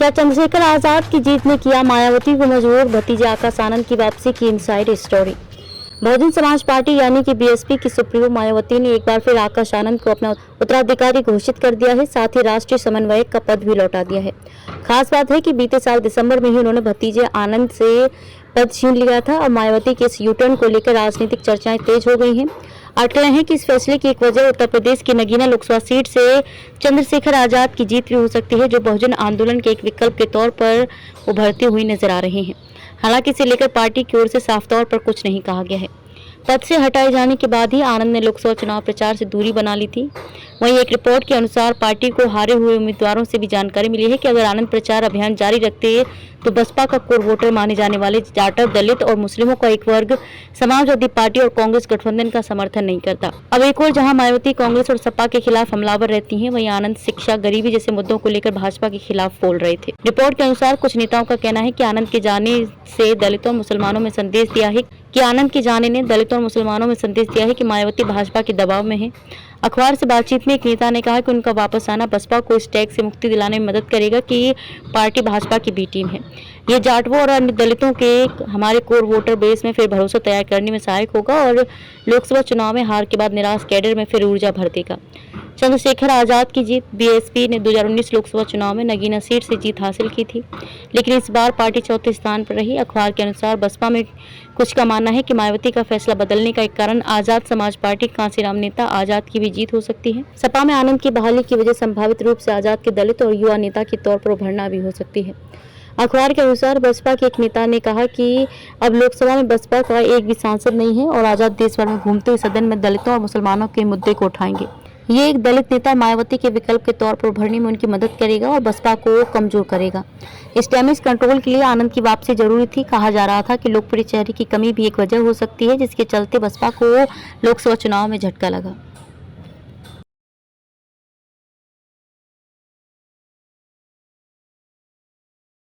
क्या चंद्रशेखर आजाद की जीत ने किया मायावती को मजबूर, भतीजे आकाश आनंद की वापसी की inside story. Bahujan Samaj party यानी कि बीएसपी की सुप्रीमो मायावती ने एक बार फिर आकाश आनंद को अपना उत्तराधिकारी घोषित कर दिया है। साथ ही राष्ट्रीय समन्वयक का पद भी लौटा दिया है। खास बात है कि बीते साल दिसंबर में ही उन्होंने भतीजे आनंद से पद छीन लिया था और मायावती के इस यूटर्न को लेकर राजनीतिक चर्चाएं तेज हो गई हैं। आकलन है कि इस फैसले की एक वजह उत्तर प्रदेश की नगीना लोकसभा सीट से चंद्रशेखर आजाद की जीत भी हो सकती है, जो बहुजन आंदोलन के एक विकल्प के तौर पर उभरती हुई नजर आ रही हैं। हालांकि इसे लेकर पार्टी की ओर से साफ तौर पर कुछ नहीं कहा गया है। पद से हटाए जाने के बाद ही आनंद ने लोकसभा चुनाव प्रचार से दूरी बना ली थी। वहीं एक रिपोर्ट के अनुसार पार्टी को हारे हुए उम्मीदवारों से भी जानकारी मिली है कि अगर आनंद प्रचार अभियान जारी रखते तो बसपा का कोर वोटर माने जाने वाले जाटव, दलित और मुस्लिमों का एक वर्ग समाजवादी पार्टी और कांग्रेस गठबंधन का समर्थन नहीं करता। अब एक और जहां मायावती कांग्रेस और सपा के खिलाफ हमलावर रहती हैं, वहीं आनंद शिक्षा, गरीबी जैसे मुद्दों को लेकर भाजपा के खिलाफ बोल रहे थे। रिपोर्ट के अनुसार कुछ नेताओं का कहना है कि आनंद के जाने से दलितों और मुसलमानों में संदेश दिया है कि मायावती भाजपा के दबाव में है। अखबार से बातचीत में एक नेता ने कहा कि उनका वापस आना बसपा को इस टैग से मुक्ति दिलाने में मदद करेगा कि पार्टी भाजपा की बी टीम है। ये जाटवों और अन्य दलितों के हमारे कोर वोटर बेस में फिर भरोसा तैयार करने में सहायक होगा और लोकसभा चुनाव में हार के बाद निराश कैडर में फिर ऊर्जा भर देगा। चंद्रशेखर आजाद की जीत। बीएसपी ने 2019 लोकसभा चुनाव में नगीना सीट से जीत हासिल की थी, लेकिन इस बार पार्टी चौथे स्थान पर रही। अखबार के अनुसार बसपा में कुछ का मानना है कि मायावती का फैसला बदलने का एक कारण आजाद समाज पार्टी कांसीराम नेता आजाद की भी जीत हो सकती है। सपा में आनंद की बहाली की वजह संभावित रूप से आजाद के दलित और युवा नेता के तौर पर उभरना भी हो सकती है। अखबार के अनुसार बसपा के एक नेता ने कहा कि अब लोकसभा में बसपा का एक भी सांसद नहीं है और आजाद देश भर में घूमते हुए सदन में दलितों और मुसलमानों के मुद्दे को उठाएंगे। ये एक दलित नेता मायावती के विकल्प के तौर पर उभरने में उनकी मदद करेगा और बसपा को कमजोर करेगा। इस डैमेज कंट्रोल के लिए आनंद की वापसी जरूरी थी। कहा जा रहा था कि लोकप्रिय चेहरे की कमी भी एक वजह हो सकती है, जिसके चलते बसपा को लोकसभा चुनाव में झटका लगा।